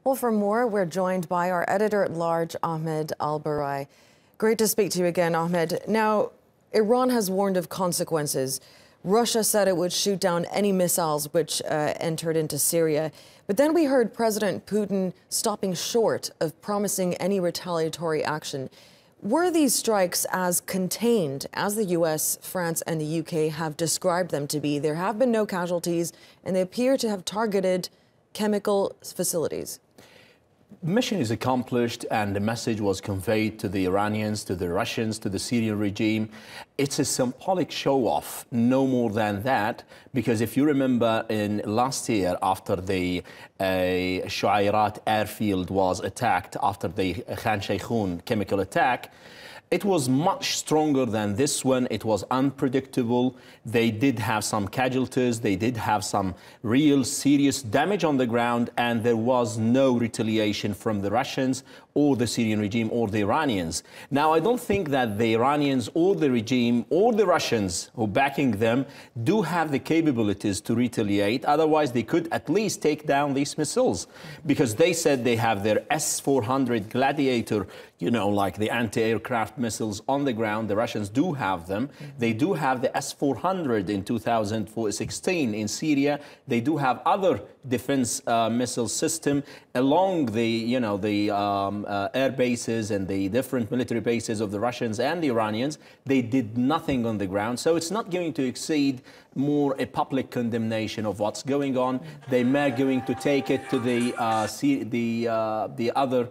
Well, for more, we're joined by our editor-at-large, Ahmed Al-Barai. Great to speak to you again, Ahmed. Now, Iran has warned of consequences. Russia said it would shoot down any missiles which entered into Syria. But then we heard President Putin stopping short of promising any retaliatory action. Were these strikes as contained as the US, France and the UK have described them to be? There have been no casualties, and they appear to have targeted chemical facilities. Mission is accomplished, and the message was conveyed to the Iranians, to the Russians, to the Syrian regime. It's a symbolic show-off, no more than that, because if you remember in last year, after the Shu'airat airfield was attacked, after the Khan Sheikhoun chemical attack, it was much stronger than this one. It was unpredictable. They did have some casualties. They did have some real serious damage on the ground, and there was no retaliation from the Russians or the Syrian regime or the Iranians. Now, I don't think that the Iranians or the regime or the Russians who are backing them do have the capabilities to retaliate. Otherwise, they could at least take down these missiles, because they said they have their S-400 Gladiator, you know, like the anti-aircraft missiles on the ground. The Russians do have them. They do have the S-400 in 2016 in Syria. They do have other defense missile system along the, you know, the air bases and the different military bases of the Russians and the Iranians. They did nothing on the ground. So it's not going to exceed more a public condemnation of what's going on. They may going to take it to the other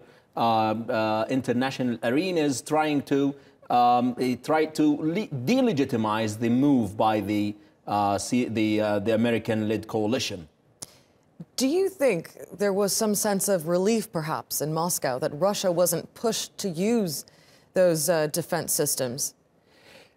international arenas, trying to delegitimize the move by the American-led coalition. Do you think there was some sense of relief, perhaps, in Moscow that Russia wasn't pushed to use those defense systems?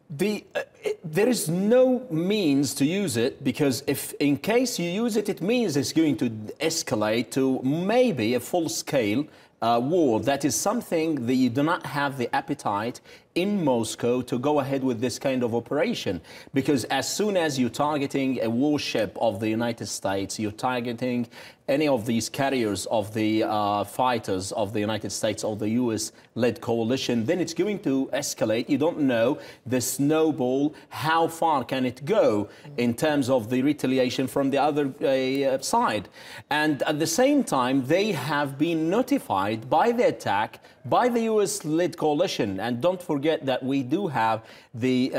There is no means to use it, because if in case you use it, it means it's going to escalate to maybe a full-scale war. That is something that you do not have the appetite in Moscow to go ahead with this kind of operation, because as soon as you're targeting a warship of the United States, you're targeting any of these carriers of the fighters of the United States or the US-led coalition, then it's going to escalate. You don't know the snowball, how far can it go in terms of the retaliation from the other side. And at the same time, they have been notified by the attack by the US-led coalition. And don't forget that we do have the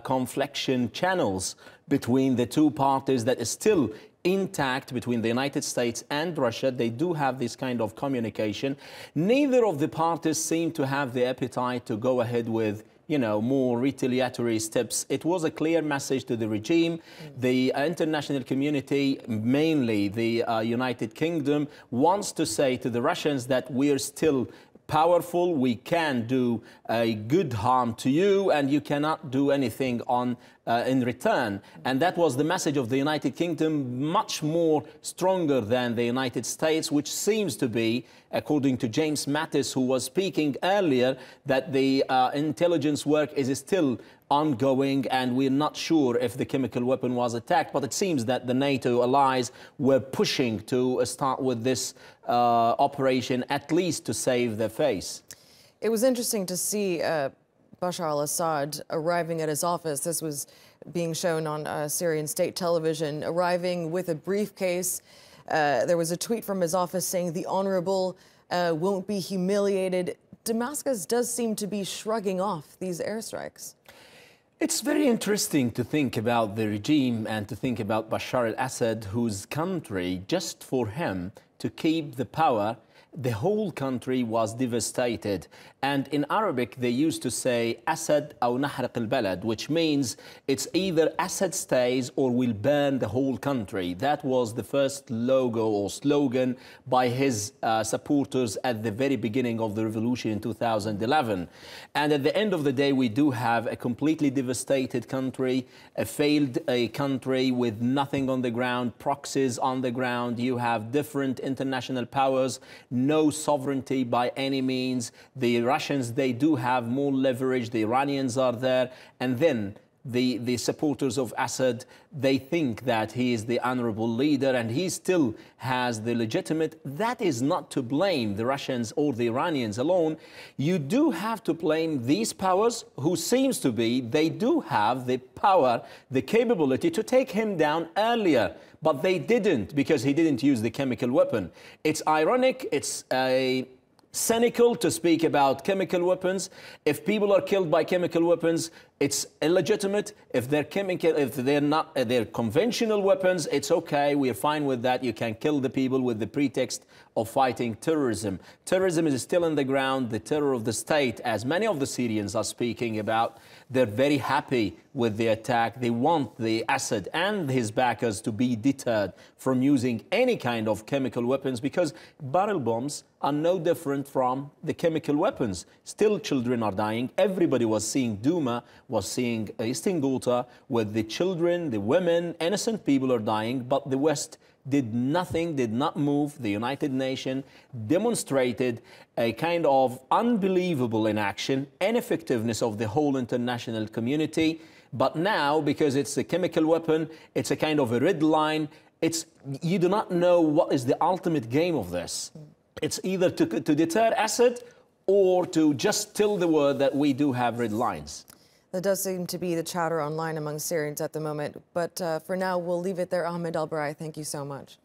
confliction channels between the two parties that is still intact between the United States and Russia. They do have this kind of communication. Neither of the parties seem to have the appetite to go ahead with, you know, more retaliatory steps. It was a clear message to the regime. The international community, mainly the United Kingdom, wants to say to the Russians that we're still powerful, we can do a good harm to you, and you cannot do anything in return. And that was the message of the United Kingdom, much more stronger than the United States, which seems to be, according to James Mattis, who was speaking earlier, that the intelligence work is still ongoing, and we're not sure if the chemical weapon was attacked. But it seems that the NATO allies were pushing to start with this operation, at least to save their face. It was interesting to see Bashar al-Assad arriving at his office. This was being shown on Syrian state television, arriving with a briefcase. There was a tweet from his office saying the honorable won't be humiliated. Damascus does seem to be shrugging off these airstrikes. It's very interesting to think about the regime and to think about Bashar al-Assad, whose country, just for him to keep the power, the whole country was devastated. And in Arabic, they used to say, Assad aw nahraq al-balad, which means it's either Assad stays or we'll burn the whole country. That was the first logo or slogan by his supporters at the very beginning of the revolution in 2011. And at the end of the day, we do have a completely devastated country, a failed country with nothing on the ground, proxies on the ground. You have different international powers, no sovereignty by any means. The Russians, they do have more leverage. The Iranians are there. And then the supporters of Assad, they think that he is the honorable leader and he still has the legitimate. That is not to blame the Russians or the Iranians alone. You do have to blame these powers who seems to be, they do have the power, the capability to take him down earlier. But they didn't, because he didn't use the chemical weapon. It's ironic, it's cynical to speak about chemical weapons. If people are killed by chemical weapons, it's illegitimate. If they're conventional weapons, it's okay. We are fine with that. You can kill the people with the pretext of fighting terrorism. Terrorism is still in the ground. The terror of the state, as many of the Syrians are speaking about, they're very happy with the attack. They want the Assad and his backers to be deterred from using any kind of chemical weapons, because barrel bombs are no different from the chemical weapons. Still, children are dying. Everybody was seeing Douma, was seeing Eastern Ghouta, with the children, the women, innocent people are dying, but the West did nothing, did not move. The United Nations demonstrated a kind of unbelievable inaction, ineffectiveness of the whole international community. But now, because it's a chemical weapon, it's a kind of a red line. You do not know what is the ultimate game of this. It's either to deter Assad or to just tell the world that we do have red lines. That does seem to be the chatter online among Syrians at the moment. But for now, we'll leave it there. Ahmed Al-Barai, thank you so much.